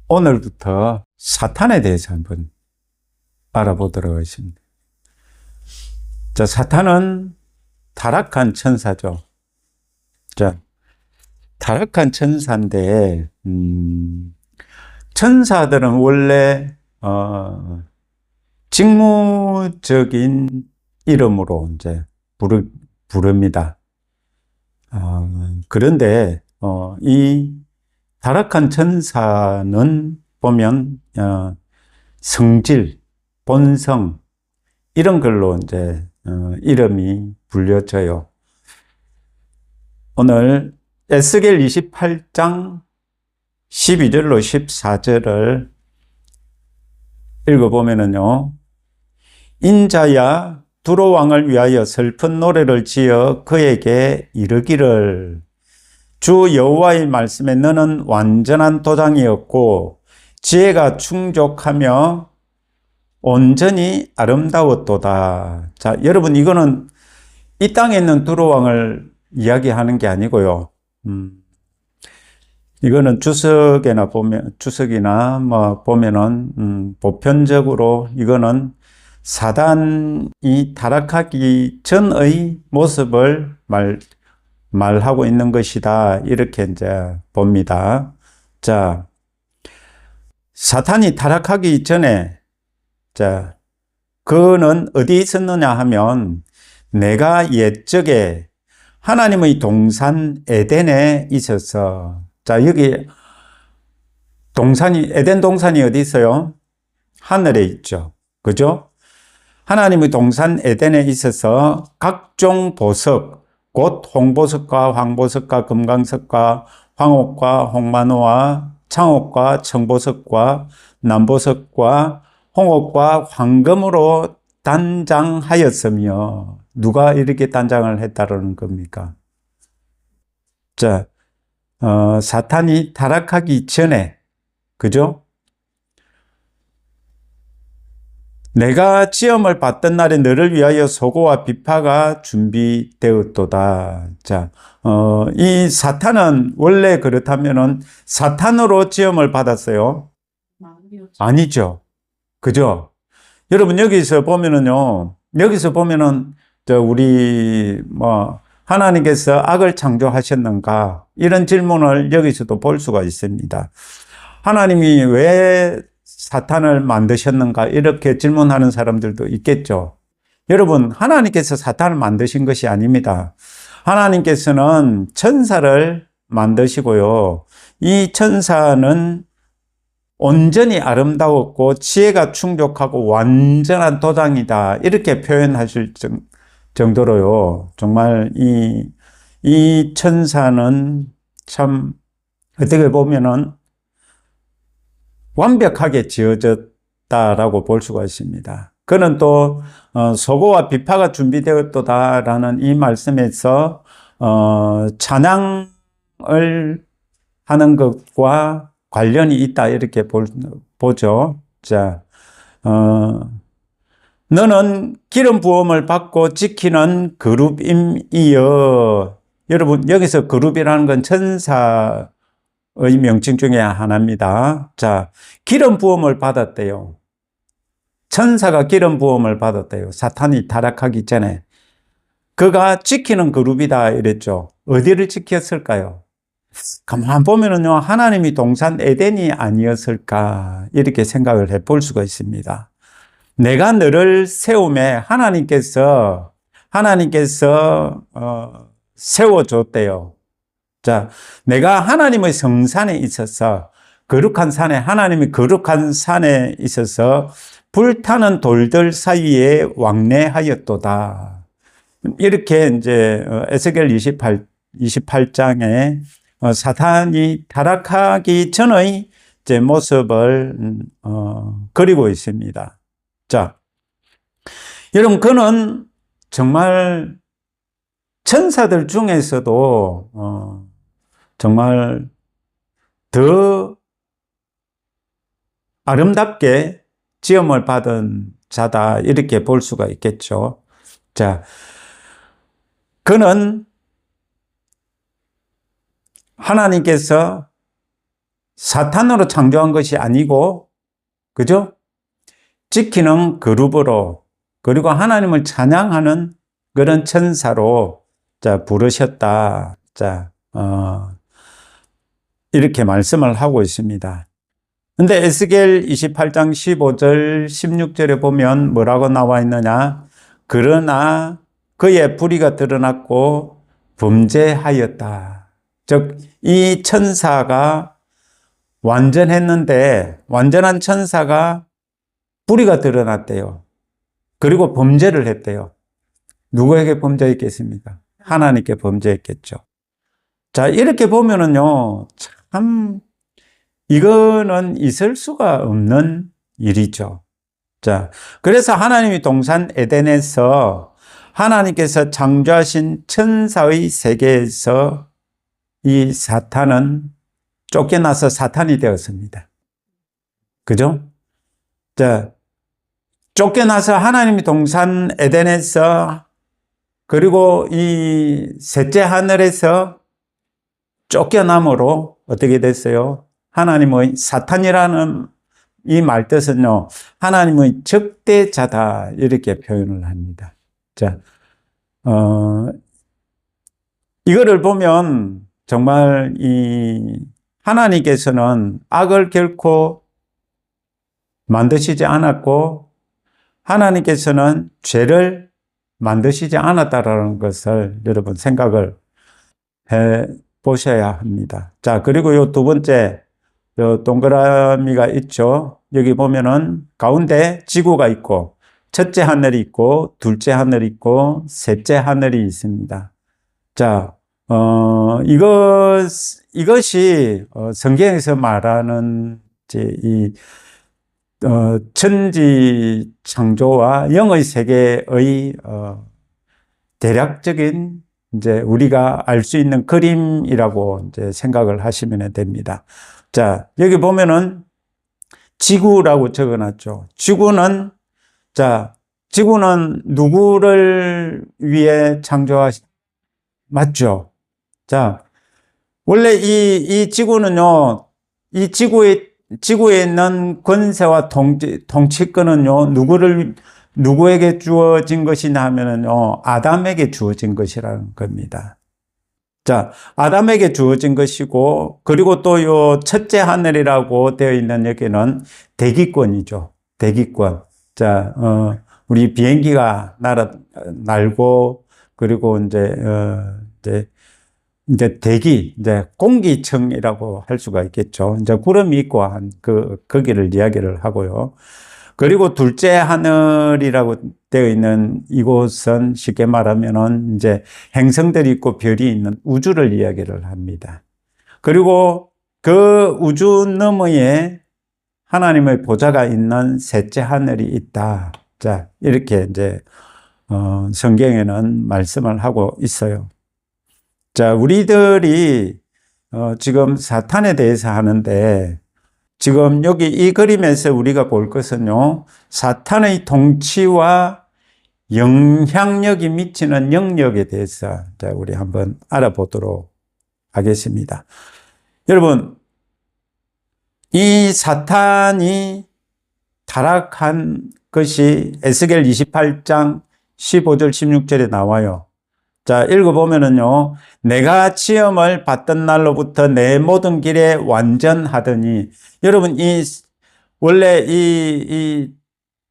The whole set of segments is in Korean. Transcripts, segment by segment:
오늘부터 사탄에 대해서 한번 알아보도록 하겠습니다. 자, 사탄은 타락한 천사죠. 자, 타락한 천사인데, 천사들은 원래, 직무적인 이름으로 이제 부릅니다. 그런데, 이 타락한 천사는 보면, 성질, 본성, 이런 걸로 이제, 이름이 불려져요. 오늘 에스겔 28장 12절로 14절을 읽어보면은요, 인자야 두로 왕을 위하여 슬픈 노래를 지어 그에게 이르기를, 주 여호와의 말씀에 너는 완전한 도장이었고 지혜가 충족하며 온전히 아름다웠도다. 자, 여러분, 이거는 이 땅에 있는 두로 왕을 이야기하는 게 아니고요. 이거는 주석이나 보면은 보편적으로 이거는 사단이 타락하기 전의 모습을 말하고 있는 것이다, 이렇게 이제 봅니다. 자, 사탄이 타락하기 전에, 자, 그는 어디 있었느냐 하면, 내가 옛적에 하나님의 동산 에덴에 있어서, 자, 여기 에덴 동산이 어디 있어요? 하늘에 있죠. 그죠? 하나님의 동산 에덴에 있어서 각종 보석, 곧 홍보석과 황보석과 금강석과 황옥과 홍마노와 창옥과 청보석과 남보석과 홍옥과 황금으로 단장하였으며, 누가 이렇게 단장을 했다는 겁니까? 자, 사탄이 타락하기 전에, 그죠? 내가 시험을 받던 날에 너를 위하여 소고와 비파가 준비되었도다. 자, 이 사탄은 원래 그렇다면은 사탄으로 시험을 받았어요? 아니죠. 그죠? 여러분, 여기서 보면은, 우리, 하나님께서 악을 창조하셨는가? 이런 질문을 여기서도 볼 수가 있습니다. 하나님이 왜 사탄을 만드셨는가? 이렇게 질문하는 사람들도 있겠죠. 여러분, 하나님께서 사탄을 만드신 것이 아닙니다. 하나님께서는 천사를 만드시고요, 이 천사는 온전히 아름다웠고 지혜가 충족하고 완전한 도장이다, 이렇게 표현하실 정도로요, 정말 이 천사는 참 어떻게 보면은 완벽하게 지어졌다라고 볼 수가 있습니다. 그는 또 소고와 비파가 준비되었도다라는 이 말씀에서 찬양을 하는 것과 관련이 있다, 이렇게 보죠. 자, 너는 기름 부음을 받고 지키는 그룹임이여. 여러분, 여기서 그룹이라는 건 천사의 명칭 중에 하나입니다. 자, 기름 부음을 받았대요. 천사가 기름 부음을 받았대요. 사탄이 타락하기 전에. 그가 지키는 그룹이다, 이랬죠. 어디를 지켰을까요? 가만 보면은요, 하나님이 동산 에덴이 아니었을까, 이렇게 생각을 해볼 수가 있습니다. 내가 너를 세움에 하나님께서 세워줬대요. 자, 내가 하나님의 성산에 있어서, 하나님이 거룩한 산에 있어서 불타는 돌들 사이에 왕래하였도다. 이렇게 이제 에스겔 28장에 사탄이 타락하기 전의 이제 모습을 그리고 있습니다. 자, 여러분, 그는 정말 천사들 중에서도 정말 더 아름답게 지음을 받은 자다, 이렇게 볼 수가 있겠죠. 자, 그는 하나님께서 사탄으로 창조한 것이 아니고, 그죠? 지키는 그룹으로, 그리고 하나님을 찬양하는 그런 천사로, 자, 부르셨다. 자, 이렇게 말씀을 하고 있습니다. 근데 에스겔 28장 15절, 16절에 보면 뭐라고 나와 있느냐? 그러나 그의 불의가 드러났고 범죄하였다. 즉, 이 천사가 완전했는데 완전한 천사가 불의가 드러났대요. 그리고 범죄를 했대요. 누구에게 범죄했겠습니까? 하나님께 범죄했겠죠. 자, 이렇게 보면은요, 참, 이거는 있을 수가 없는 일이죠. 자, 그래서 하나님이 동산 에덴에서 하나님께서 창조하신 천사의 세계에서 이 사탄은 쫓겨나서 사탄이 되었습니다. 그죠? 자, 쫓겨나서 하나님이 동산 에덴에서 그리고 이 셋째 하늘에서 쫓겨남으로 어떻게 됐어요? 하나님의 사탄이라는 이 말뜻은요, 하나님의 적대자다 이렇게 표현을 합니다. 자, 이거를 보면 정말 이 하나님께서는 악을 결코 만드시지 않았고 하나님께서는 죄를 만드시지 않았다라는 것을 여러분 생각을 해 보셔야 합니다. 자, 그리고 요 두 번째 요 동그라미가 있죠. 여기 보면은 가운데 지구가 있고 첫째 하늘이 있고 둘째 하늘이 있고 셋째 하늘이 있습니다. 자, 이것이 성경에서 말하는 이제 이 천지 창조와 영의 세계의 대략적인 이제 우리가 알 수 있는 그림이라고 이제 생각을 하시면 됩니다. 자, 여기 보면은 지구라고 적어놨죠. 지구는 누구를 위해 맞죠? 자, 원래 이 지구는요, 이 지구에 있는 권세와 통치권은요, 누구에게 주어진 것이냐 하면은요, 아담에게 주어진 것이라는 겁니다. 자, 아담에게 주어진 것이고, 그리고 또 요 첫째 하늘이라고 되어 있는 여기는 대기권이죠. 대기권. 자, 우리 비행기가 날고, 그리고 이제 공기층이라고 할 수가 있겠죠. 이제 구름이 있고 거기를 이야기를 하고요. 그리고 둘째 하늘이라고 되어 있는 이곳은 쉽게 말하면은 이제 행성들이 있고 별이 있는 우주를 이야기를 합니다. 그리고 그 우주 너머에 하나님의 보좌가 있는 셋째 하늘이 있다. 자, 이렇게 이제 성경에는 말씀을 하고 있어요. 자, 우리들이 지금 사탄에 대해서 하는데 지금 여기 이 그림에서 우리가 볼 것은요, 사탄의 통치와 영향력이 미치는 영역에 대해서 우리 한번 알아보도록 하겠습니다. 여러분, 이 사탄이 타락한 것이 에스겔 28장 15절 16절에 나와요. 자, 읽어보면은요, 내가 시험을 받던 날로부터 내 모든 길에 완전하더니, 여러분, 원래 이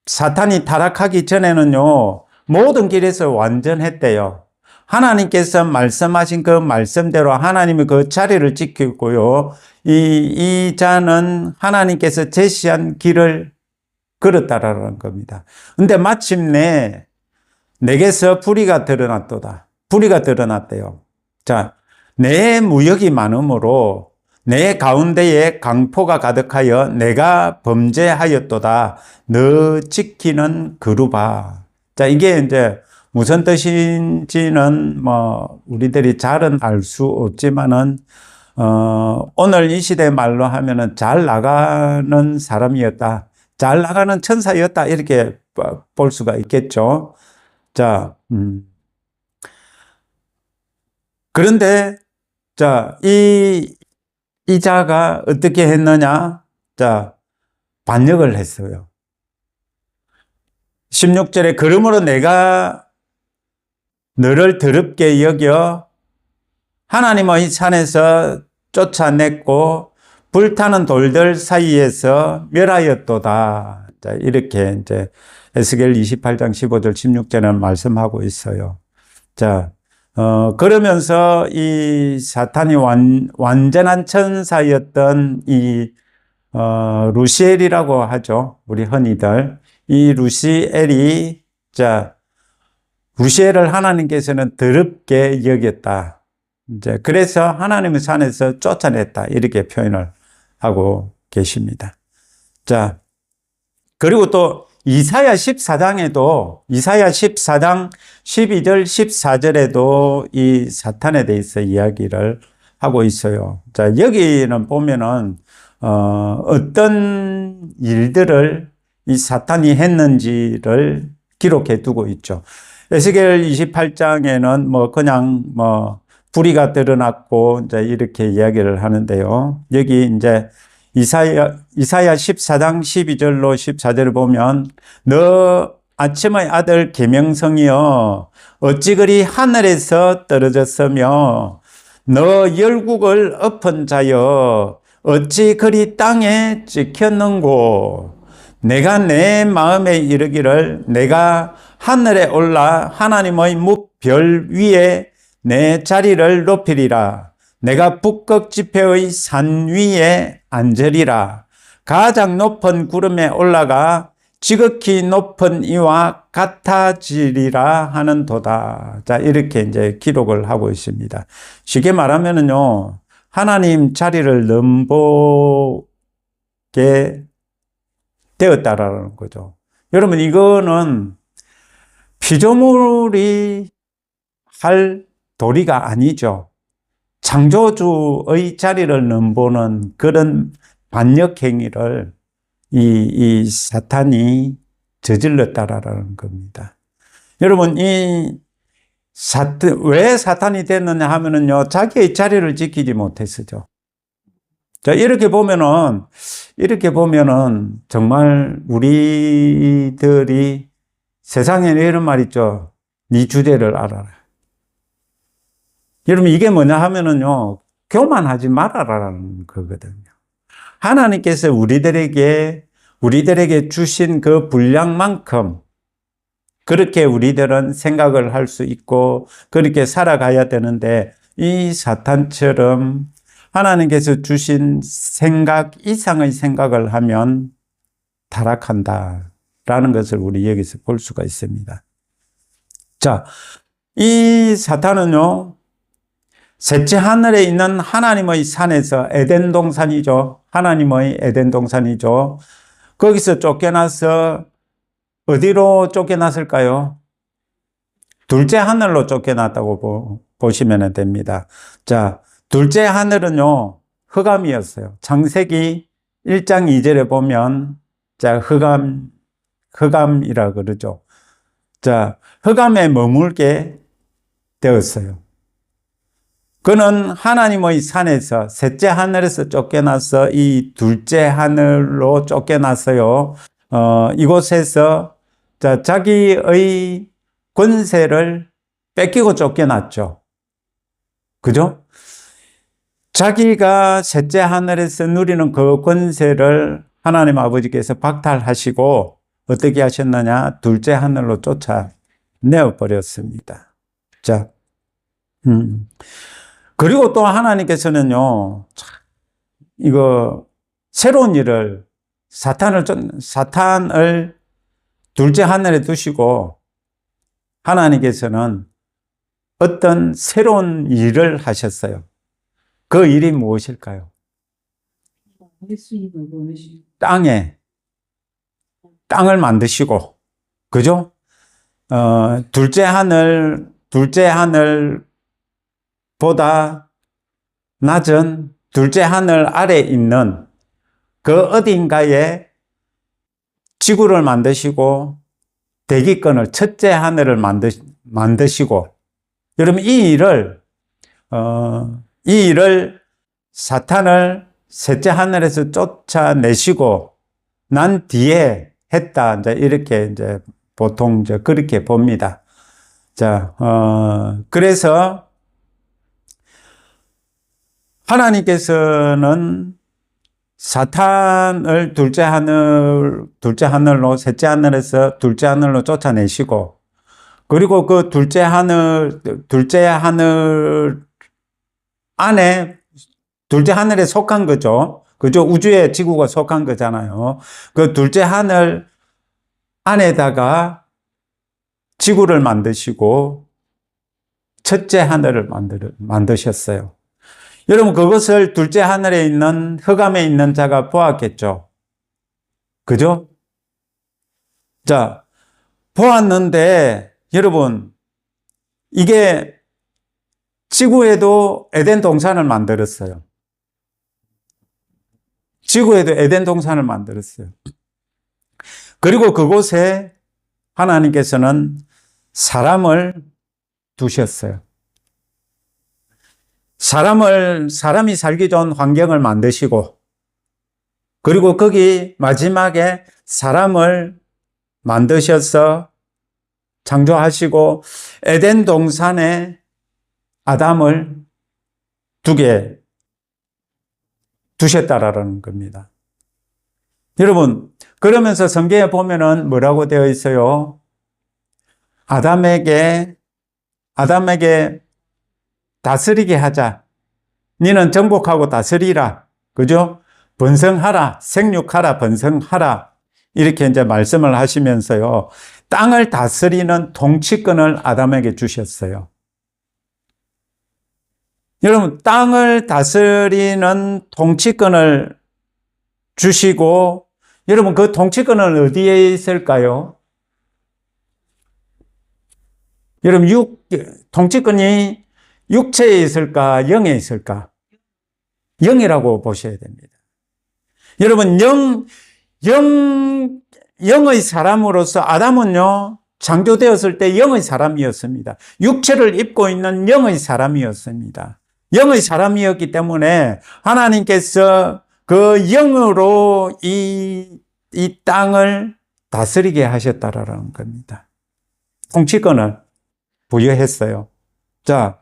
사탄이 타락하기 전에는요, 모든 길에서 완전했대요. 하나님께서 말씀하신 그 말씀대로 하나님이 그 자리를 지키고요, 이 자는 하나님께서 제시한 길을 걸었다라는 겁니다. 근데 마침내 내게서 불의가 드러났도다. 불의가 드러났대요. 자, 내 무역이 많으므로 내 가운데에 강포가 가득하여 내가 범죄하였도다. 너 지키는 그루바. 자, 이게 이제 무슨 뜻인지는 우리들이 잘은 알 수 없지만은 오늘 이 시대 말로 하면은 잘 나가는 사람이었다. 잘 나가는 천사였다. 이렇게 볼 수가 있겠죠. 자, 그런데, 자, 이 자가 어떻게 했느냐? 자, 반역을 했어요. 16절에 그러므로 내가 너를 더럽게 여겨 하나님의 산에서 쫓아냈고 불타는 돌들 사이에서 멸하였도다. 자, 이렇게 이제 에스겔 28장 15절 16절은 말씀하고 있어요. 자, 그러면서 이 사탄이 완전한 천사였던 이 루시엘이라고 하죠. 우리 흔히들 이 루시엘이 자, 루시엘을 하나님께서는 더럽게 여겼다. 이제 그래서 하나님의 산에서 쫓아냈다. 이렇게 표현을 하고 계십니다. 자, 그리고 또 이사야 14장에도 이사야 14장 12절 14절에도 이 사탄에 대해서 이야기를 하고 있어요. 자, 여기는 보면은 어떤 일들을 이 사탄이 했는지를 기록해 두고 있죠. 에스겔 28장에는 뭐 그냥 뭐 불의가 드러났고 이제 이렇게 이야기를 하는데요. 여기 이제 이사야 14장 12절로 14절을 보면 너 아침의 아들 계명성이여 어찌 그리 하늘에서 떨어졌으며 너 열국을 엎은 자여 어찌 그리 땅에 찍혔는고 내가 내 마음에 이르기를 내가 하늘에 올라 하나님의 뭇별 위에 내 자리를 높이리라. 내가 북극 지폐의 산 위에 앉으리라. 가장 높은 구름에 올라가 지극히 높은 이와 같아지리라 하는도다. 자, 이렇게 이제 기록을 하고 있습니다. 쉽게 말하면은요, 하나님 자리를 넘보게 되었다라는 거죠. 여러분, 이거는 피조물이 할 도리가 아니죠. 창조주의 자리를 넘보는 그런 반역 행위를 이 사탄이 저질렀다라는 겁니다. 여러분, 왜 사탄이 됐느냐 하면은요, 자기의 자리를 지키지 못했어죠. 자, 이렇게 보면은 정말 우리들이 세상에 이런 말 있죠. 네 주제를 알아라. 여러분, 이게 뭐냐 하면은요, 교만하지 말아라라는 거거든요. 하나님께서 우리들에게 주신 그 분량만큼 그렇게 우리들은 생각을 할 수 있고 그렇게 살아가야 되는데 이 사탄처럼 하나님께서 주신 생각 이상의 생각을 하면 타락한다라는 것을 우리 여기서 볼 수가 있습니다. 자, 이 사탄은요, 셋째 하늘에 있는 하나님의 산에서 에덴 동산이죠. 하나님의 에덴 동산이죠. 거기서 쫓겨나서 어디로 쫓겨났을까요? 둘째 하늘로 쫓겨났다고 보시면 됩니다. 자, 둘째 하늘은요, 흑암이었어요. 창세기 1장 2절에 보면, 자, 흑암이라 그러죠. 자, 흑암에 머물게 되었어요. 그는 하나님의 산에서, 셋째 하늘에서 쫓겨나서 이 둘째 하늘로 쫓겨났어요. 이곳에서, 자, 자기의 권세를 뺏기고 쫓겨났죠. 그죠? 자기가 셋째 하늘에서 누리는 그 권세를 하나님 아버지께서 박탈하시고 어떻게 하셨느냐? 둘째 하늘로 쫓아내어버렸습니다. 자, 그리고 또 하나님께서는요, 이거 새로운 일을 사탄을 둘째 하늘에 두시고 하나님께서는 어떤 새로운 일을 하셨어요. 그 일이 무엇일까요? 땅을 만드시고, 그죠? 둘째 하늘보다 낮은 둘째 하늘 아래 있는 그 어딘가에 지구를 만드시고, 대기권을, 첫째 하늘을 만드시고, 여러분, 이 일을 사탄을 셋째 하늘에서 쫓아내시고 난 뒤에 했다. 이제 이렇게 이제 보통 이제 그렇게 봅니다. 자, 그래서 하나님께서는 사탄을 둘째 하늘로, 셋째 하늘에서 둘째 하늘로 쫓아내시고, 그리고 그 둘째 하늘 안에, 둘째 하늘에 속한 거죠. 그죠? 우주에 지구가 속한 거잖아요. 그 둘째 하늘 안에다가 지구를 만드시고, 첫째 하늘을 만드셨어요. 여러분, 그것을 둘째 하늘에 있는, 흑암에 있는 자가 보았겠죠? 그죠? 자, 보았는데, 여러분, 이게 지구에도 에덴 동산을 만들었어요. 지구에도 에덴 동산을 만들었어요. 그리고 그곳에 하나님께서는 사람을 두셨어요. 사람이 살기 좋은 환경을 만드시고, 그리고 거기 마지막에 사람을 만드셔서 창조하시고, 에덴 동산에 아담을 두셨다라는 겁니다. 여러분, 그러면서 성경에 보면은 뭐라고 되어 있어요? 아담에게 다스리게 하자. 너는 정복하고 다스리라. 그죠? 번성하라. 생육하라. 번성하라. 이렇게 이제 말씀을 하시면서요. 땅을 다스리는 통치권을 아담에게 주셨어요. 여러분, 땅을 다스리는 통치권을 주시고, 여러분, 그 통치권은 어디에 있을까요? 여러분, 통치권이 육체에 있을까? 영에 있을까? 영이라고 보셔야 됩니다. 여러분, 영의 사람으로서 아담은요, 창조되었을 때 영의 사람이었습니다. 육체를 입고 있는 영의 사람이었습니다. 영의 사람이었기 때문에 하나님께서 그 영으로 이 땅을 다스리게 하셨다라는 겁니다. 통치권을 부여했어요. 자,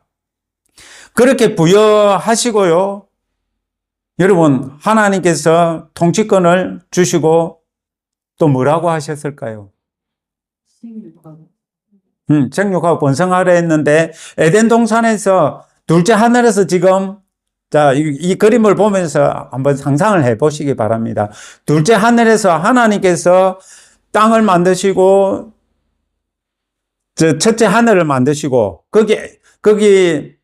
그렇게 부여하시고요. 여러분, 하나님께서 통치권을 주시고 또 뭐라고 하셨을까요? 생육하고 번성하라 했는데 에덴 동산에서 둘째 하늘에서 지금 자, 이 그림을 보면서 한번 상상을 해 보시기 바랍니다. 둘째 하늘에서 하나님께서 땅을 만드시고 첫째 하늘을 만드시고 거기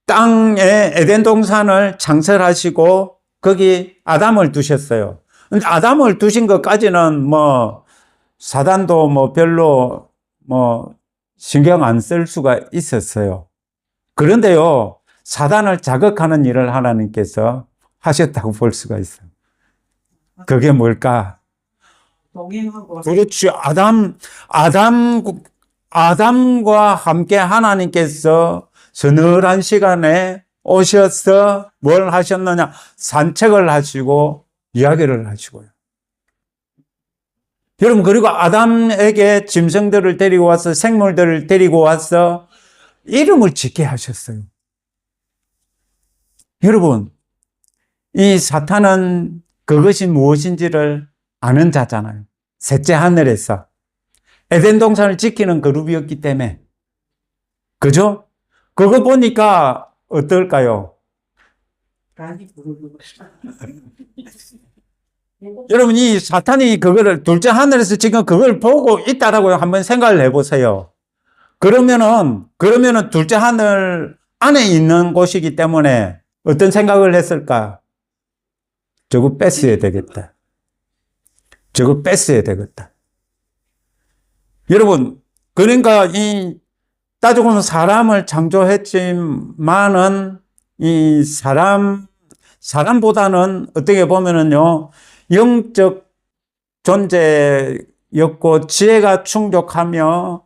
땅에 에덴 동산을 창설하시고 거기 아담을 두셨어요. 근데 아담을 두신 것까지는 뭐 사단도 뭐 별로 뭐 신경 안 쓸 수가 있었어요. 그런데요, 사단을 자극하는 일을 하나님께서 하셨다고 볼 수가 있어요. 그게 뭘까? 동행하고 그렇죠. 아담과 함께 하나님께서 서늘한 시간에 오셔서 뭘 하셨느냐? 산책을 하시고 이야기를 하시고요. 여러분, 그리고 아담에게 짐승들을 데리고 와서 생물들을 데리고 와서 이름을 짓게 하셨어요. 여러분, 이 사탄은 그것이 무엇인지를 아는 자잖아요. 셋째 하늘에서 에덴 동산을 지키는 그룹이었기 때문에. 그죠? 그거 보니까 어떨까요? 많이 부르고 여러분, 이 사탄이 그거를 둘째 하늘에서 지금 그걸 보고 있다라고 한번 생각을 해보세요. 그러면은 둘째 하늘 안에 있는 곳이기 때문에 어떤 생각을 했을까? 저거 뺐어야 되겠다. 저거 뺐어야 되겠다. 여러분, 그러니까 따지고 보면 사람을 창조했지만은 이 사람보다는 어떻게 보면은요, 영적 존재였고 지혜가 충족하며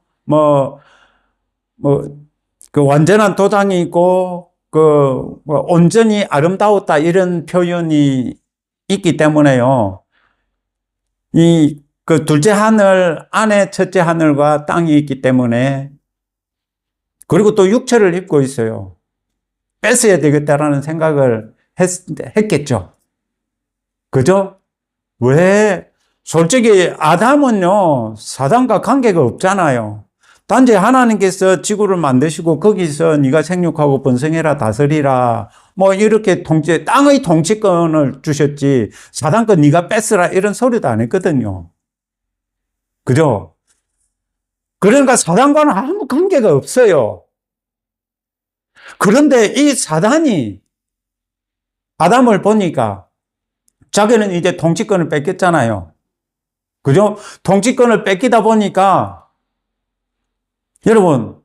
그 완전한 도장이 있고 뭐 온전히 아름다웠다 이런 표현이 있기 때문에요. 그 둘째 하늘 안에 첫째 하늘과 땅이 있기 때문에, 그리고 또 육체를 입고 있어요. 뺏어야 되겠다라는 생각을 했겠죠. 그죠? 왜? 솔직히 아담은요, 사단과 관계가 없잖아요. 단지 하나님께서 지구를 만드시고 거기서 네가 생육하고 번성해라 다스리라 뭐 이렇게 땅의 통치권을 주셨지 사단과 네가 뺏으라 이런 소리도 안 했거든요. 그죠? 그러니까 사단과는 아무 관계가 없어요. 그런데 이 사단이 아담을 보니까 자기는 이제 통치권을 뺏겼잖아요. 그죠? 통치권을 뺏기다 보니까 여러분,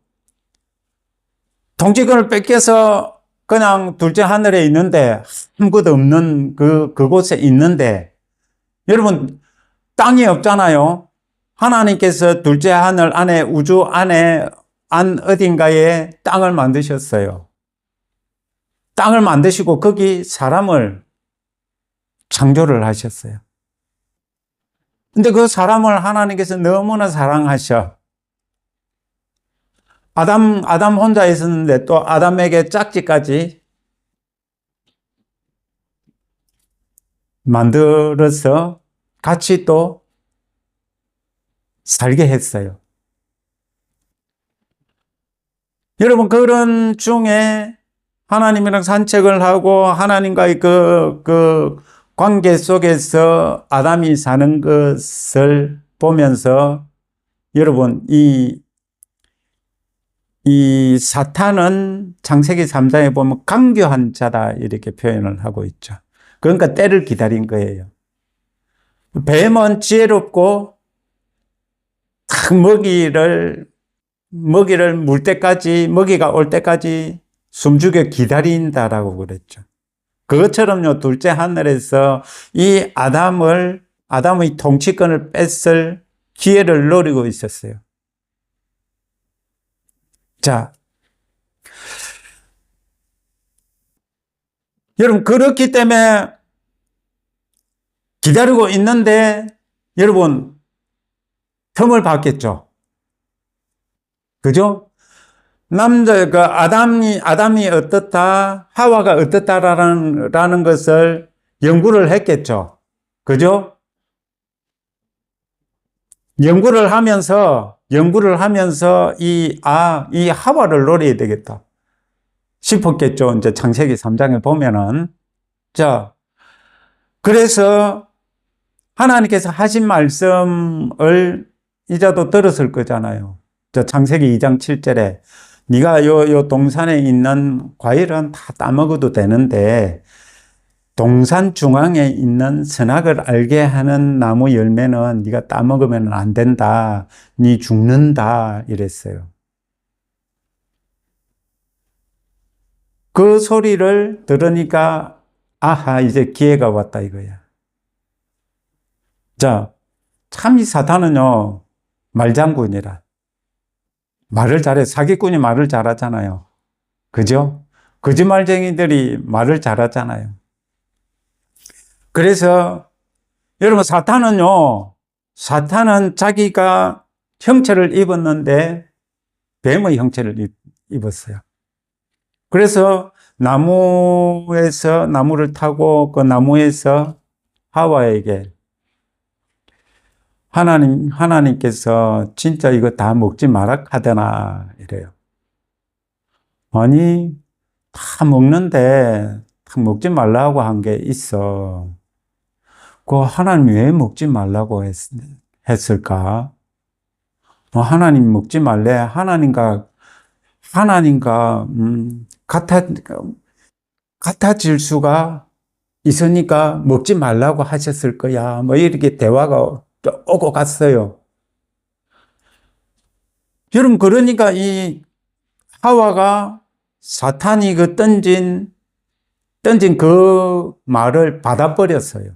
통치권을 뺏겨서 그냥 둘째 하늘에 있는데 아무것도 없는 그곳에 있는데 여러분, 땅이 없잖아요. 하나님께서 둘째 하늘 안에 우주 안에 어딘가에 땅을 만드셨어요. 땅을 만드시고 거기 사람을 창조를 하셨어요. 근데 그 사람을 하나님께서 너무나 사랑하셔. 아담 혼자 있었는데 또 아담에게 짝지까지 만들어서 같이 또 살게 했어요. 여러분, 그런 중에 하나님이랑 산책을 하고 하나님과의 그 관계 속에서 아담이 사는 것을 보면서 여러분, 이 사탄은 창세기 3장에 보면 강교한 자다 이렇게 표현을 하고 있죠. 그러니까 때를 기다린 거예요. 뱀은 지혜롭고 딱 먹이를 물 때까지, 먹이가 올 때까지 숨죽여 기다린다라고 그랬죠. 그것처럼요, 둘째 하늘에서 이 아담의 통치권을 뺏을 기회를 노리고 있었어요. 자, 여러분, 그렇기 때문에 기다리고 있는데, 여러분, 틈을 봤겠죠? 그죠? 아담이 어떻다, 하와가 어떻다라는 것을 연구를 했겠죠. 그죠? 연구를 하면서 이 하와를 노려야 되겠다 싶었겠죠. 이제 창세기 3장에 보면은. 자, 그래서 하나님께서 하신 말씀을 이자도 들었을 거잖아요. 저 창세기 2장 7절에 네가 요 동산에 있는 과일은 다 따먹어도 되는데 동산 중앙에 있는 선악을 알게 하는 나무 열매는 네가 따먹으면 안 된다. 네 죽는다 이랬어요. 그 소리를 들으니까 아하 이제 기회가 왔다 이거야. 자, 참 이 사탄은요 말장군이라. 말을 잘해. 사기꾼이 말을 잘하잖아요. 그죠? 거짓말쟁이들이 말을 잘하잖아요. 그래서 여러분 사탄은 자기가 형체를 입었는데 뱀의 형체를 입었어요. 그래서 나무를 타고 그 나무에서 하와에게 하나님께서 진짜 이거 다 먹지 마라 하더나 이래요. 아니 다 먹는데 다 먹지 말라고 한 게 있어. 그 하나님 왜 먹지 말라고 했을까? 하나님 먹지 말래. 하나님과 같아질 수가 있으니까 먹지 말라고 하셨을 거야. 뭐 이렇게 대화가 오고 갔어요. 여러분, 그러니까 이 하와가 사탄이 던진 그 말을 받아버렸어요.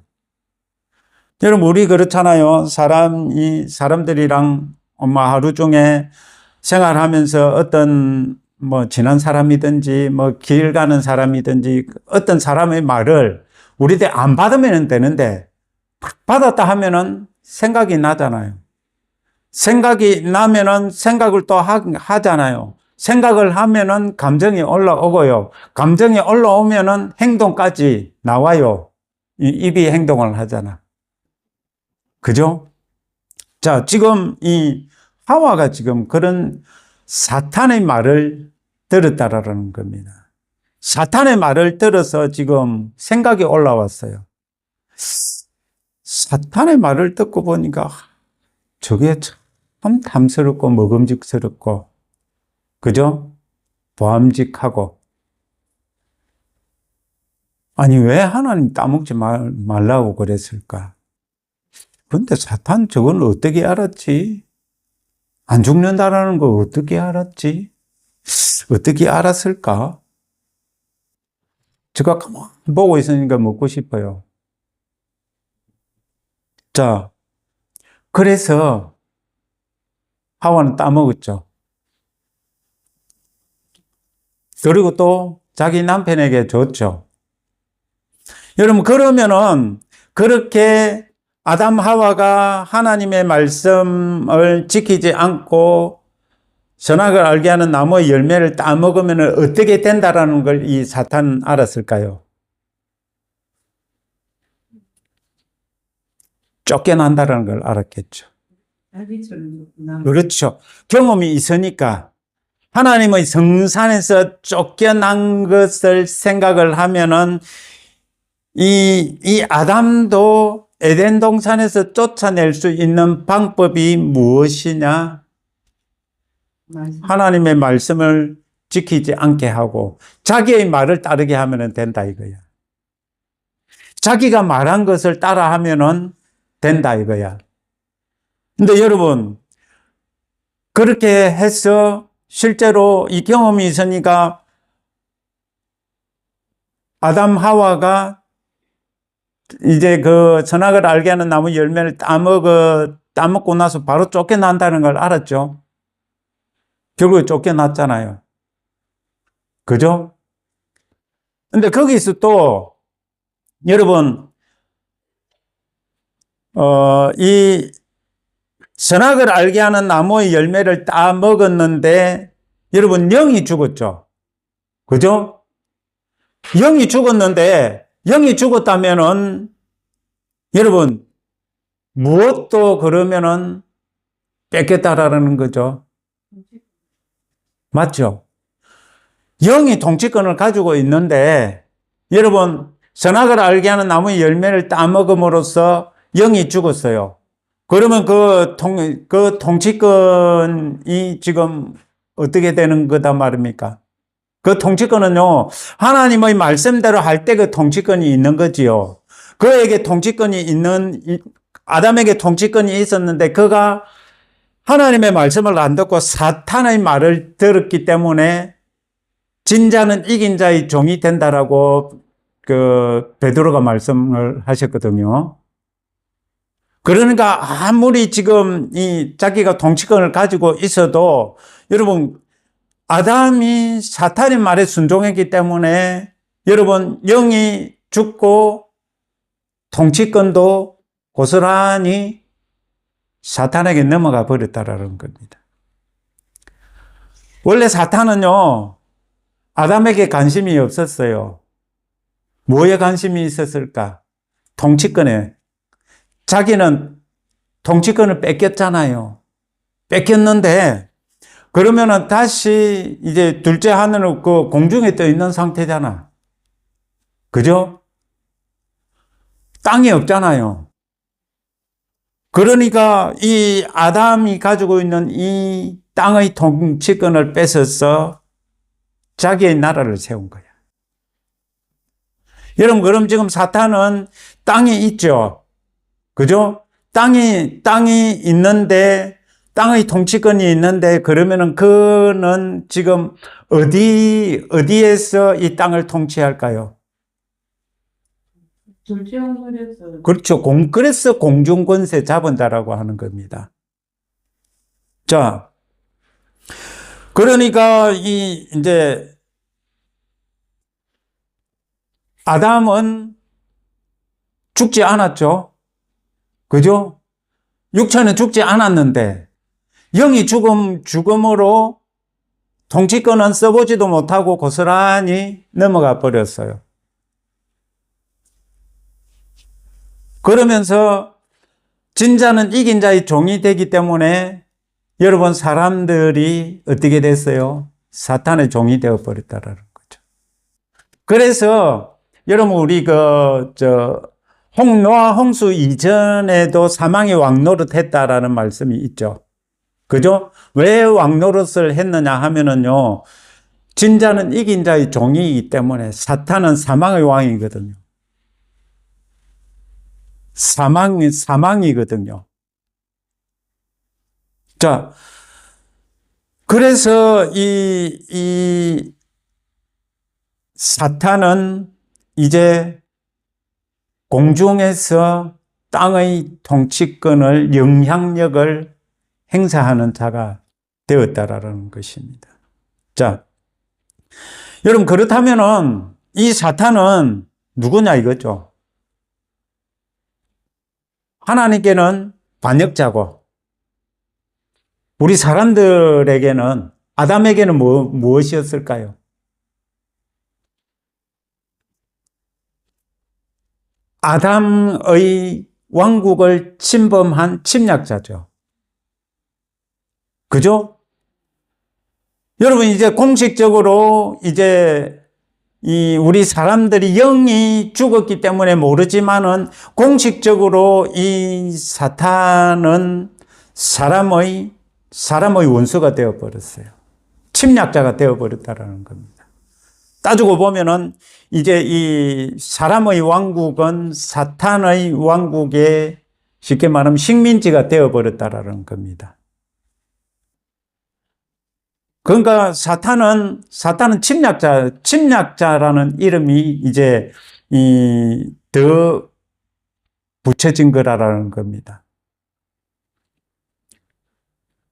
여러분, 우리 그렇잖아요. 사람들이랑 하루 중에 생활하면서 어떤 뭐 지난 사람이든지 뭐 길 가는 사람이든지 어떤 사람의 말을 우리들 안 받으면 되는데 막 받았다 하면은 생각이 나잖아요. 생각이 나면은 생각을 또 하잖아요. 생각을 하면은 감정이 올라오고요. 감정이 올라오면은 행동까지 나와요. 입이 행동을 하잖아. 그죠? 자, 지금 이 하와가 지금 그런 사탄의 말을 들었다라는 겁니다. 사탄의 말을 들어서 지금 생각이 올라왔어요. 사탄의 말을 듣고 보니까 저게 참 탐스럽고 먹음직스럽고, 그죠? 보암직하고. 아니, 왜 하나님 따먹지 말라고 그랬을까? 근데 사탄 저건 어떻게 알았지? 안 죽는다라는 거 어떻게 알았지? 어떻게 알았을까? 제가 가만 보고 있으니까 먹고 싶어요. 자, 그래서 하와는 따먹었죠. 그리고 또 자기 남편에게 줬죠. 여러분, 그러면은 그렇게 아담 하와가 하나님의 말씀을 지키지 않고 선악을 알게 하는 나무의 열매를 따먹으면 어떻게 된다라는 걸 이 사탄은 알았을까요? 쫓겨난다라는 걸 알았겠죠. 그렇죠. 경험이 있으니까 하나님의 성산에서 쫓겨난 것을 생각을 하면은 이 아담도 에덴 동산에서 쫓아낼 수 있는 방법이 무엇이냐? 하나님의 말씀을 지키지 않게 하고 자기의 말을 따르게 하면 된다 이거야. 자기가 말한 것을 따라 하면은 된다 이거야. 근데 여러분, 그렇게 해서 실제로 이 경험이 있으니까 아담 하와가 이제 그 선악을 알게 하는 나무 열매를 따먹고 나서 바로 쫓겨난다는 걸 알았죠. 결국에 쫓겨났잖아요. 그죠? 근데 거기서 또 여러분 이 선악을 알게 하는 나무의 열매를 따먹었는데 여러분 영이 죽었죠. 그죠? 영이 죽었는데 영이 죽었다면은 여러분 무엇도 그러면은 뺏겼다라는 거죠. 맞죠? 영이 통치권을 가지고 있는데 여러분 선악을 알게 하는 나무의 열매를 따먹음으로써 영이 죽었어요. 그러면 그 통치권이 지금 어떻게 되는 거다 말입니까? 그 통치권은요, 하나님의 말씀대로 할 때 그 통치권이 있는 거지요. 그에게 통치권이 아담에게 통치권이 있었는데 그가 하나님의 말씀을 안 듣고 사탄의 말을 들었기 때문에 진자는 이긴 자의 종이 된다라고 베드로가 말씀을 하셨거든요. 그러니까 아무리 지금 자기가 통치권을 가지고 있어도 여러분 아담이 사탄의 말에 순종했기 때문에 여러분 영이 죽고 통치권도 고스란히 사탄에게 넘어가 버렸다라는 겁니다. 원래 사탄은요 아담에게 관심이 없었어요. 뭐에 관심이 있었을까? 통치권에. 자기는 통치권을 뺏겼잖아요. 뺏겼는데 그러면은 다시 이제 둘째 하늘은 그 공중에 떠 있는 상태잖아. 그죠? 땅이 없잖아요. 그러니까 이 아담이 가지고 있는 이 땅의 통치권을 뺏어서 자기의 나라를 세운 거야. 여러분, 그럼 지금 사탄은 땅이 있죠. 그죠? 땅이 있는데, 땅의 통치권이 있는데, 그러면은 그는 지금 어디에서 이 땅을 통치할까요? 둘째 하늘에서. 그렇죠. 그래서 공중권세 잡은 자라고 하는 겁니다. 자, 그러니까 이제 아담은 죽지 않았죠. 그죠? 육체는 죽지 않았는데 영이 죽음으로 통치권은 써보지도 못하고 고스란히 넘어가 버렸어요. 그러면서 진자는 이긴 자의 종이 되기 때문에 여러분 사람들이 어떻게 됐어요? 사탄의 종이 되어 버렸다라는 거죠. 그래서 여러분 우리 노아 홍수 이전에도 사망의 왕노릇 했다라는 말씀이 있죠. 그죠? 왜 왕노릇을 했느냐 하면은요, 진자는 이긴 자의 종이기 때문에 사탄은 사망의 왕이거든요. 사망이거든요. 자, 그래서 이 사탄은 이제 공중에서 땅의 통치권을, 영향력을 행사하는 자가 되었다라는 것입니다. 자, 여러분, 그렇다면은 이 사탄은 누구냐 이거죠? 하나님께는 반역자고, 우리 사람들에게는, 아담에게는 무엇이었을까요? 아담의 왕국을 침범한 침략자죠. 그죠? 여러분, 이제 공식적으로 이제 우리 사람들이 영이 죽었기 때문에 모르지만은 공식적으로 이 사탄은 사람의 원수가 되어버렸어요. 침략자가 되어버렸다라는 겁니다. 따지고 보면은 이제 이 사람의 왕국은 사탄의 왕국의 쉽게 말하면 식민지가 되어버렸다라는 겁니다. 그러니까 사탄은 침략자라는 이름이 이제 더 붙여진 거라는 겁니다.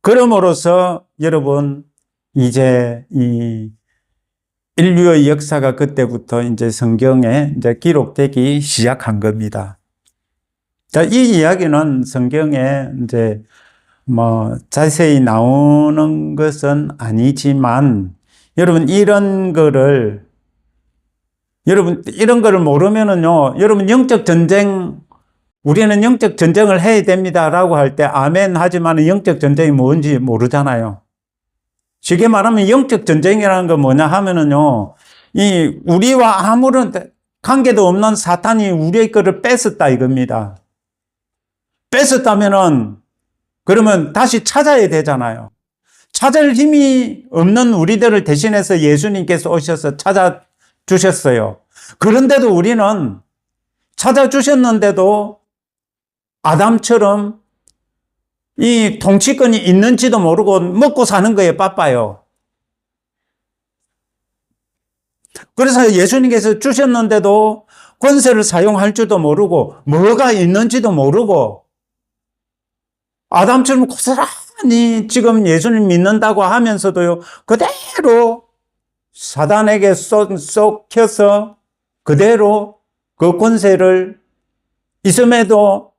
그럼으로써 여러분 이제 이 인류의 역사가 그때부터 이제 성경에 이제 기록되기 시작한 겁니다. 자, 이 이야기는 성경에 이제 자세히 나오는 것은 아니지만, 여러분, 이런 거를 모르면은요, 여러분, 우리는 영적 전쟁을 해야 됩니다라고 할 때, 아멘 하지만 영적 전쟁이 뭔지 모르잖아요. 쉽게 말하면 영적 전쟁이라는 건 뭐냐 하면은요, 우리와 아무런 관계도 없는 사탄이 우리의 거를 뺏었다 이겁니다. 뺏었다면은, 그러면 다시 찾아야 되잖아요. 찾을 힘이 없는 우리들을 대신해서 예수님께서 오셔서 찾아주셨어요. 그런데도 우리는 찾아주셨는데도 아담처럼 이 통치권이 있는지도 모르고 먹고 사는 거에 바빠요. 그래서 예수님께서 주셨는데도 권세를 사용할 줄도 모르고 뭐가 있는지도 모르고 아담처럼 고스란히 지금 예수님 믿는다고 하면서도요, 그대로 사단에게 쏙혀서 그대로 그 권세를 있음에도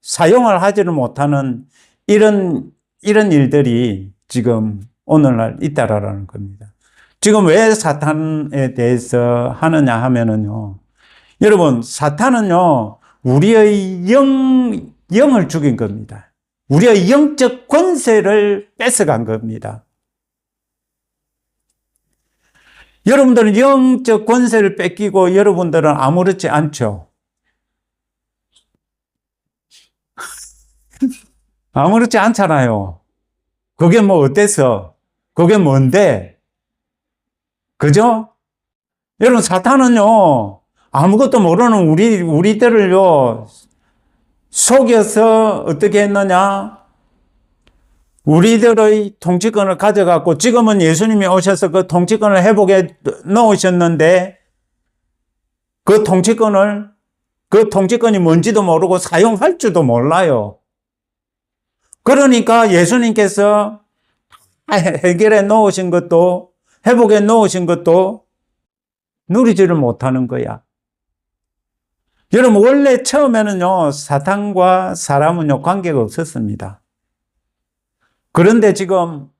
사용을 하지를 못하는 이런 일들이 지금 오늘날 있다라는 겁니다. 지금 왜 사탄에 대해서 하느냐 하면은요, 여러분, 사탄은요, 우리의 영을 죽인 겁니다. 우리의 영적 권세를 뺏어간 겁니다. 여러분들은 영적 권세를 뺏기고 여러분들은 아무렇지 않죠? 아무렇지 않잖아요. 그게 어때서? 그게 뭔데? 그죠? 여러분, 사탄은요, 아무것도 모르는 우리들을요, 속여서 어떻게 했느냐? 우리들의 통치권을 가져갔고, 지금은 예수님이 오셔서 그 통치권을 회복해 놓으셨는데, 그 통치권이 뭔지도 모르고 사용할 줄도 몰라요. 그러니까 예수님께서 해결해 놓으신 것도, 회복해 놓으신 것도 누리지를 못하는 거야. 여러분, 원래 처음에는요, 사탄과 사람은요, 관계가 없었습니다. 그런데 지금,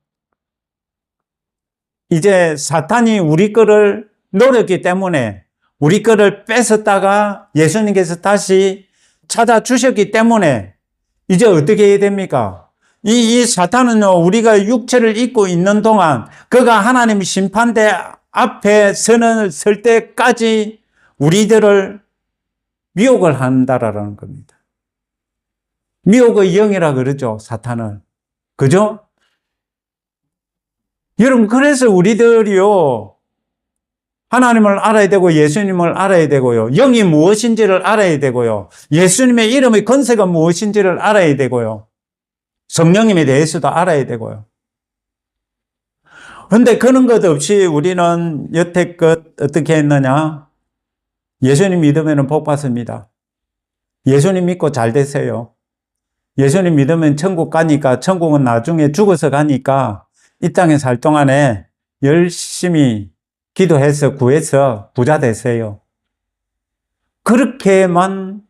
이제 사탄이 우리 거를 노렸기 때문에, 우리 거를 뺏었다가 예수님께서 다시 찾아주셨기 때문에, 이제 어떻게 해야 됩니까? 이 사탄은요, 우리가 육체를 입고 있는 동안, 그가 하나님 심판대 앞에 설 때까지 우리들을 미혹을 한다라는 겁니다. 미혹의 영이라 그러죠, 사탄을. 그죠? 여러분, 그래서 우리들이요, 하나님을 알아야 되고 예수님을 알아야 되고요. 영이 무엇인지를 알아야 되고요. 예수님의 이름의 권세가 무엇인지를 알아야 되고요. 성령님에 대해서도 알아야 되고요. 그런데 그런 것 없이 우리는 여태껏 어떻게 했느냐? 예수님 믿으면 복 받습니다. 예수님 믿고 잘 되세요. 예수님 믿으면 천국 가니까, 천국은 나중에 죽어서 가니까 이 땅에 살 동안에 열심히 기도해서 구해서 부자 되세요. 그렇게만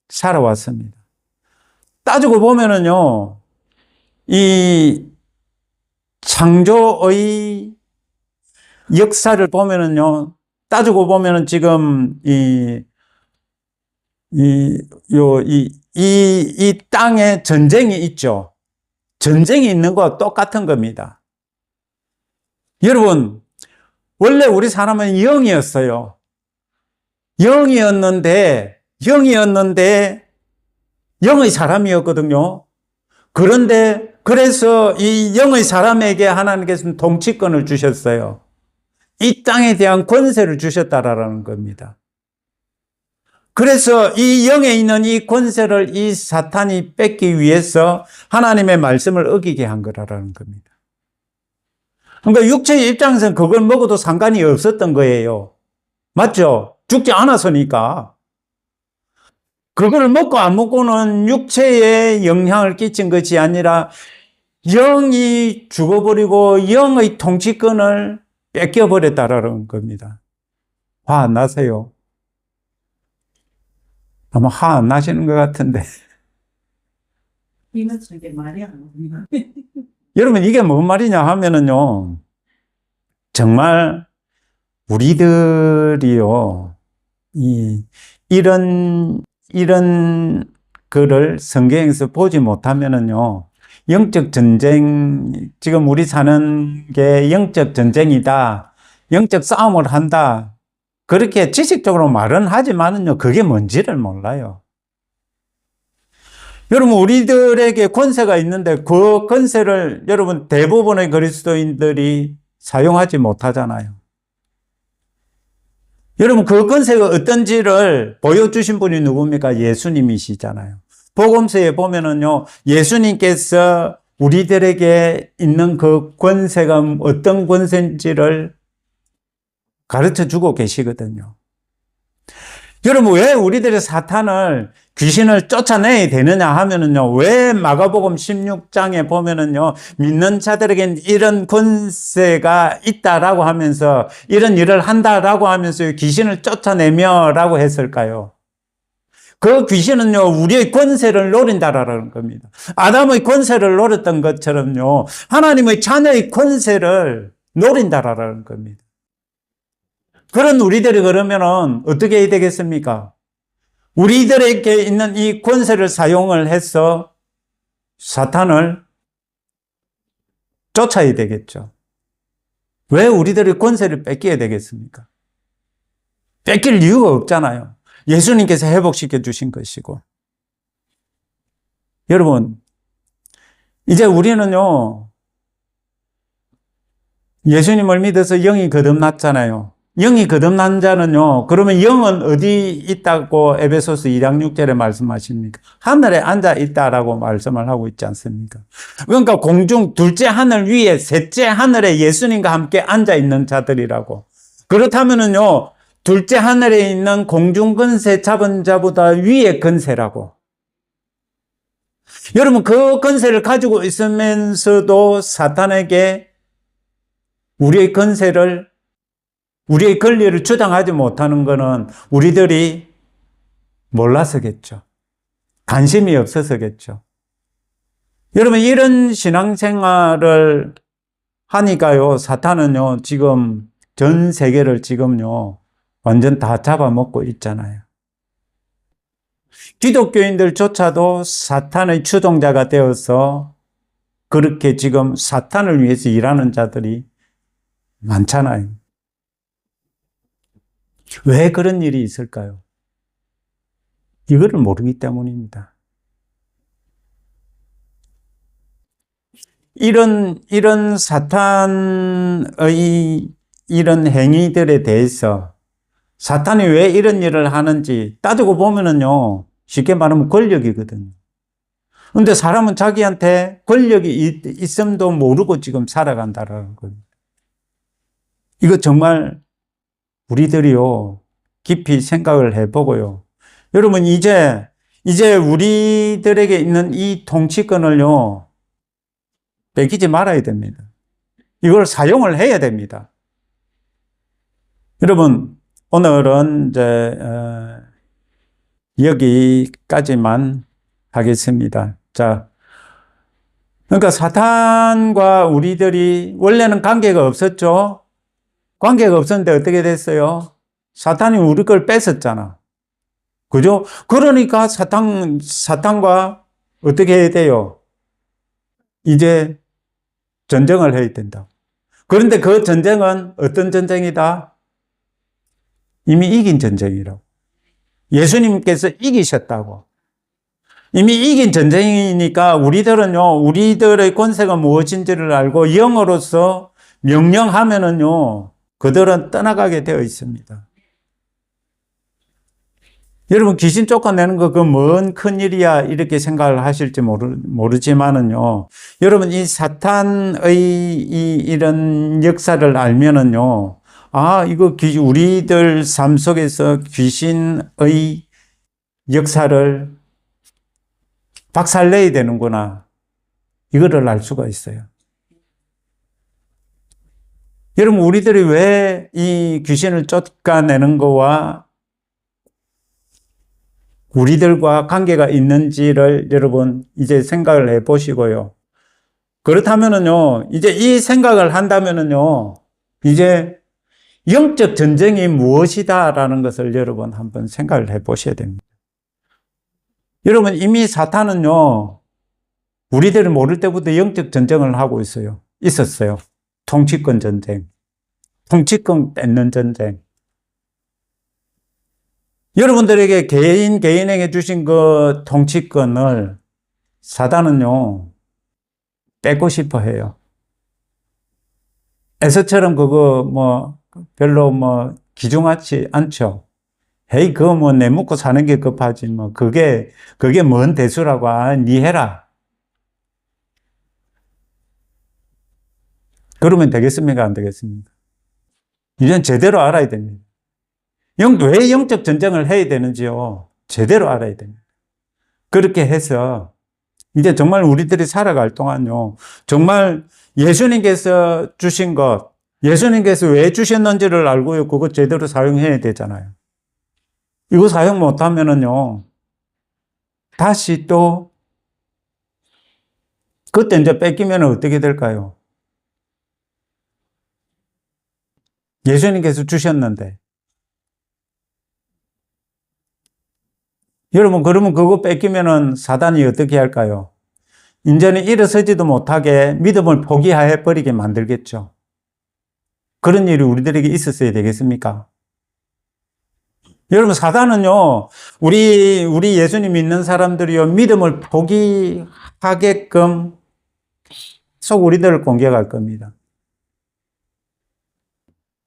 살아왔습니다. 따지고 보면은요, 이 창조의 역사를 보면은요, 따지고 보면은 지금 이 땅에 전쟁이 있죠. 전쟁이 있는 거와 똑같은 겁니다. 여러분, 원래 우리 사람은 영이었어요. 영이었는데 영의 사람이었거든요. 그런데 그래서 이 영의 사람에게 하나님께서는 통치권을 주셨어요. 이 땅에 대한 권세를 주셨다라는 겁니다. 그래서 이 영에 있는 이 권세를 이 사탄이 뺏기 위해서 하나님의 말씀을 어기게 한 거라는 겁니다. 그러니까 육체의 입장에서는 그걸 먹어도 상관이 없었던 거예요. 맞죠? 죽지 않았으니까. 그걸 먹고 안 먹고는 육체에 영향을 끼친 것이 아니라 영이 죽어버리고 영의 통치권을 뺏겨버렸다라는 겁니다. 화 안 나세요? 아마 화 안 나시는 것 같은데. 이는 저게 말이 안 나옵니다. 여러분, 이게 뭔 말이냐 하면은요, 정말 우리들이요, 이런 거를 성경에서 보지 못하면은요, 영적 전쟁, 지금 우리 사는 게 영적 전쟁이다, 영적 싸움을 한다, 그렇게 지식적으로 말은 하지만은요, 그게 뭔지를 몰라요. 여러분, 우리들에게 권세가 있는데 그 권세를 여러분 대부분의 그리스도인들이 사용하지 못하잖아요. 여러분, 그 권세가 어떤지를 보여주신 분이 누굽니까? 예수님이시잖아요. 복음서에 보면은요, 예수님께서 우리들에게 있는 그 권세가 어떤 권세인지를 가르쳐 주고 계시거든요. 여러분, 왜 우리들의 사탄을, 귀신을 쫓아내야 되느냐 하면은요, 왜 마가복음 16장에 보면은요, 믿는 자들에겐 이런 권세가 있다라고 하면서, 이런 일을 한다라고 하면서 귀신을 쫓아내며라고 했을까요? 그 귀신은요, 우리의 권세를 노린다라는 겁니다. 아담의 권세를 노렸던 것처럼요, 하나님의 자녀의 권세를 노린다라는 겁니다. 그런 우리들이 그러면은 어떻게 해야 되겠습니까? 우리들에게 있는 이 권세를 사용을 해서 사탄을 쫓아야 되겠죠. 왜 우리들의 권세를 뺏겨야 되겠습니까? 뺏길 이유가 없잖아요. 예수님께서 회복시켜 주신 것이고. 여러분, 이제 우리는요, 예수님을 믿어서 영이 거듭났잖아요. 영이 거듭난 자는요, 그러면 영은 어디 있다고 에베소서 2장 6절에 말씀하십니까? 하늘에 앉아 있다라고 말씀을 하고 있지 않습니까? 그러니까 공중 둘째 하늘 위에 셋째 하늘에 예수님과 함께 앉아 있는 자들이라고. 그렇다면은요, 둘째 하늘에 있는 공중 권세 잡은 자보다 위에 권세라고. 여러분, 그 권세를 가지고 있으면서도 사탄에게 우리의 권세를, 우리의 권리를 주장하지 못하는 것은 우리들이 몰라서겠죠. 관심이 없어서겠죠. 여러분, 이런 신앙생활을 하니까요, 사탄은요, 지금 전 세계를 지금요, 완전 다 잡아먹고 있잖아요. 기독교인들조차도 사탄의 추종자가 되어서 그렇게 지금 사탄을 위해서 일하는 자들이 많잖아요. 왜 그런 일이 있을까요? 이거를 모르기 때문입니다. 이런 사탄의 이런 행위들에 대해서 사탄이 왜 이런 일을 하는지 따지고 보면은요, 쉽게 말하면 권력이거든요. 근데 사람은 자기한테 권력이 있음도 모르고 지금 살아간다라는 거예요. 이거 정말 우리들이요, 깊이 생각을 해보고요. 여러분, 이제 우리들에게 있는 이 통치권을요, 뺏기지 말아야 됩니다. 이걸 사용을 해야 됩니다. 여러분, 오늘은 이제 여기까지만 하겠습니다. 자, 그러니까 사탄과 우리들이 원래는 관계가 없었죠. 관계가 없었는데 어떻게 됐어요? 사탄이 우리 걸 뺏었잖아. 그죠? 그러니까 사탄과 어떻게 해야 돼요? 이제 전쟁을 해야 된다. 그런데 그 전쟁은 어떤 전쟁이다? 이미 이긴 전쟁이라고. 예수님께서 이기셨다고. 이미 이긴 전쟁이니까 우리들은요, 우리들의 권세가 무엇인지를 알고 영으로서 명령하면은요, 그들은 떠나가게 되어 있습니다. 여러분, 귀신 쫓아내는 거, 그 뭔 큰일이야, 이렇게 생각을 하실지 모르지만은요, 여러분, 이 사탄의 이런 역사를 알면은요, 아, 이거 우리들 삶 속에서 귀신의 역사를 박살내야 되는구나. 이거를 알 수가 있어요. 여러분, 우리들이 왜 이 귀신을 쫓아내는 거와 우리들과 관계가 있는지를 여러분 이제 생각을 해 보시고요. 그렇다면은요, 이제 이 생각을 한다면은요, 이제 영적 전쟁이 무엇이다라는 것을 여러분 한번 생각을 해 보셔야 됩니다. 여러분, 이미 사탄은요, 우리들이 모를 때부터 영적 전쟁을 하고 있었어요. 통치권 전쟁, 통치권 뺏는 전쟁. 여러분들에게 개인에게 주신 그 통치권을 사단은요, 뺏고 싶어 해요. 에서처럼 그거 별로 귀중하지 않죠. 헤이, 그거 내 먹고 사는 게 급하지, 그게 뭔 대수라고, 니 해라. 그러면 되겠습니까? 안 되겠습니까? 이젠 제대로 알아야 됩니다. 왜 영적 전쟁을 해야 되는지요? 제대로 알아야 됩니다. 그렇게 해서 이제 정말 우리들이 살아갈 동안요, 정말 예수님께서 주신 것, 예수님께서 왜 주셨는지를 알고요, 그거 제대로 사용해야 되잖아요. 이거 사용 못하면은요, 다시 또, 그때 이제 뺏기면 어떻게 될까요? 예수님께서 주셨는데. 여러분, 그러면 그거 뺏기면은 사단이 어떻게 할까요? 이제는 일어서지도 못하게 믿음을 포기해 버리게 만들겠죠. 그런 일이 우리들에게 있었어야 되겠습니까? 여러분, 사단은요, 우리 예수님 믿는 사람들이요, 믿음을 포기하게끔 계속 우리들을 공격할 겁니다.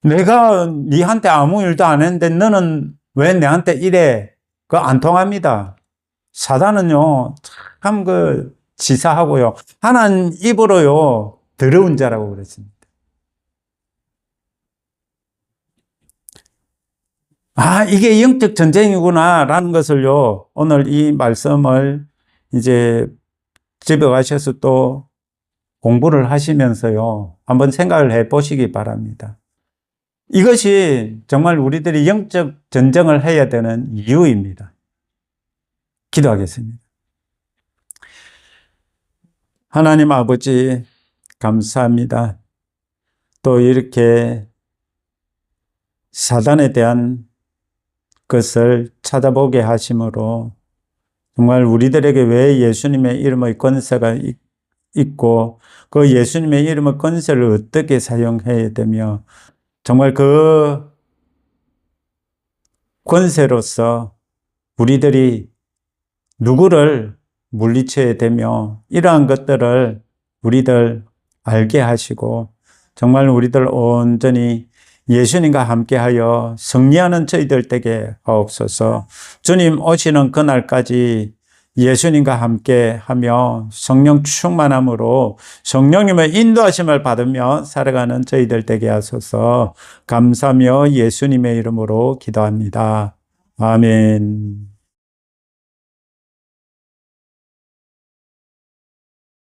내가 니한테 아무 일도 안 했는데 너는 왜 내한테 이래? 그거 안 통합니다. 사단은요, 참 치사하고요. 하나님 입으로요, 더러운 자라고 그랬습니다. 아, 이게 영적 전쟁이구나라는 것을요, 오늘 이 말씀을 이제 집에 가셔서 또 공부를 하시면서요, 한번 생각을 해 보시기 바랍니다. 이것이 정말 우리들이 영적 전쟁을 해야 되는 이유입니다. 기도하겠습니다. 하나님 아버지, 감사합니다. 또 이렇게 사단에 대한 것을 찾아보게 하심으로 정말 우리들에게 왜 예수님의 이름의 권세가 있고 그 예수님의 이름의 권세를 어떻게 사용해야 되며 정말 그 권세로서 우리들이 누구를 물리쳐야 되며 이러한 것들을 우리들 알게 하시고 정말 우리들 온전히 예수님과 함께하여 승리하는 저희들 되게 하옵소서. 주님 오시는 그날까지 예수님과 함께하며 성령 충만함으로 성령님의 인도하심을 받으며 살아가는 저희들 되게 하소서. 감사하며 예수님의 이름으로 기도합니다. 아멘.